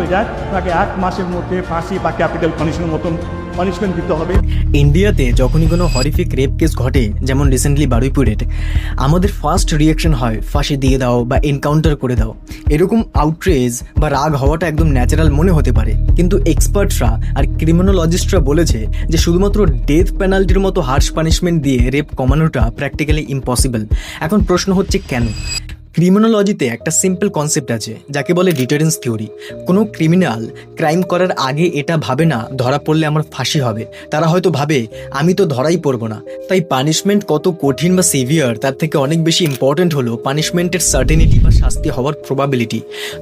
হয়ে যায় তাকে 1 মাসের মধ্যে ফাঁসি বা ক্যাপিটাল পানিশমেন্টের মতন পানিশমেন্ট দিতে হবে। ইন্ডিয়াতে যখনই কোনো হরিফিক রেপ কেস ঘটে, যেমন রিসেন্টলি বারুইপুরের, আমাদের ফার্স্ট রিয়াকশন হয় ফাঁসি দিয়ে দাও বা এনকাউন্টার করে দাও। এরকম আউটরেজ বা রাগ হওয়াটা একদম ন্যাচারাল মনে হতে পারে, কিন্তু এক্সপার্টসরা আর ক্রিমিনোলজিস্টরা বলেছে যে শুধুমাত্র ডেথ পেনাল্টির মতো হার্শ পানিশমেন্ট দিয়ে রেপ কমানোটা প্র্যাকটিক্যালি ইম্পসিবল। এখন প্রশ্ন হচ্ছে কেন? ক্রিমিনোলজিতে একটা সিম্পল কনসেপ্ট আছে যাকে বলে ডিটারেন্স থিওরি। কোনো ক্রিমিনাল ক্রাইম করার আগে এটা ভাবে না ধরা পড়লে আমার ফাঁসি হবে, তারা হয়তো ভাবে আমি তো ধরাই পড়বো না। তাই পানিশমেন্ট কত কঠিন বা সিভিয়ার তার থেকে অনেক বেশি ইম্পর্টেন্ট হলো পানিশমেন্টের সার্টেনিটি বা শাস্তি হওয়ার প্রবাবিলিটি।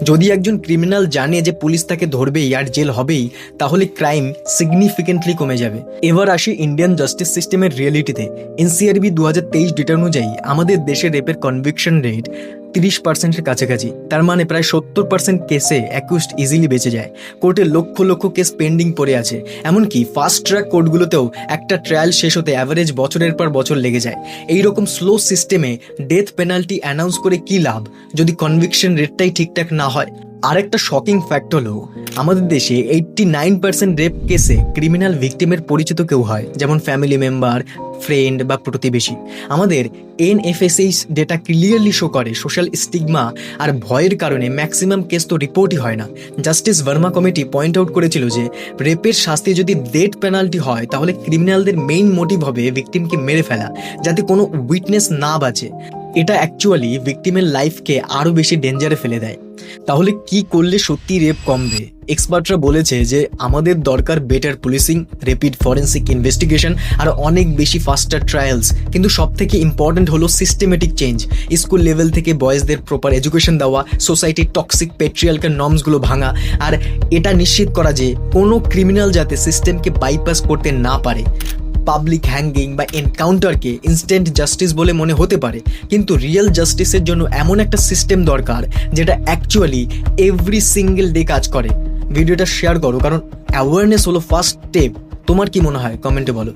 যদি একজন ক্রিমিনাল জানে যে পুলিশ তাকে ধরবেই আর জেল হবেই, তাহলে ক্রাইম সিগনিফিকেন্টলি কমে যাবে। এবার আসি ইন্ডিয়ান জাস্টিস সিস্টেমের রিয়েলিটিতে। এনসিআরবি 2023 ডেটা অনুযায়ী আমাদের দেশে রেপের কনভিকশন রেট 30%-এর কাছাকাছি। তার মানে প্রায় 70% কেসে অ্যাকিউজড ইজিলি বেঁচে যায়। কোর্টে লক্ষ লক্ষ কেস পেন্ডিং পড়ে আছে। এমনকি ফাস্ট ট্র্যাক কোর্টগুলোতেও একটা ট্রায়াল শেষ হতে অ্যাভারেজ বছরের পর বছর লেগে যায়। এইরকম স্লো সিস্টেমে ডেথ পেনাল্টি অ্যানাউন্স করে কী লাভ যদি কনভিকশন রেটটাই ঠিকঠাক না হয়? আরেকটা শকিং ফ্যাক্ট হলো আমাদের দেশে 89% রেপ কেসে ক্রিমিনাল ভিকটিমের পরিচিত কেউ হয়, যেমন ফ্যামিলি মেম্বার, ফ্রেন্ড বা প্রতিবেশী। আমাদের এনএফএসএইচ ডেটা ক্লিয়ারলি শো করে সোশ্যাল স্টিগমা আর ভয়ের কারণে ম্যাক্সিমাম কেস তো রিপোর্টই হয় না। Justice Verma committee point out করেছিল যে রেপের শাস্তি যদি ডেথ পেনাল্টি হয় তাহলে ক্রিমিনালদের মেইন মোটিভ হবে ভিকটিমকে মেরে ফেলা, যাতে কোনো উইটনেস না বাঁচে। এটা অ্যাকচুয়ালি ভিকটিমের লাইফকে আরও বেশি ডেঞ্জারে ফেলে দেয়। তাহলে কি করলে সত্যি রেপ কমবে? এক্সপার্টরা বলেছে যে আমাদের দরকার better policing, rapid forensic investigation আর অনেক বেশি ফাস্টার ট্রায়ালস। কিন্তু সব থেকে ইম্পর্টেন্ট হলো সিস্টেমেটিক চেঞ্জ। স্কুল লেভেল থেকে বয়েজদের প্রপার এডুকেশন দেওয়া, সোসাইটির টক্সিক পেট্রিয়ার্কাল নর্মসগুলো ভাঙা, আর এটা নিশ্চিত করা যে কোনো ক্রিমিনাল যাতে সিস্টেমকে বাইপাস করতে না পারে। পাবলিক হ্যাঙ্গিং বা এনকাউন্টারকে ইনস্ট্যান্ট জাস্টিস বলে মনে হতে পারে, কিন্তু রিয়েল জাস্টিসের জন্য এমন একটা সিস্টেম দরকার যেটা অ্যাকচুয়ালি এভরি সিঙ্গেল ডে কাজ করে। ভিডিওটা শেয়ার করো, কারণ অ্যাওয়ারনেস হলো ফার্স্ট স্টেপ। তোমার কি মনে হয়? কমেন্টে বলো।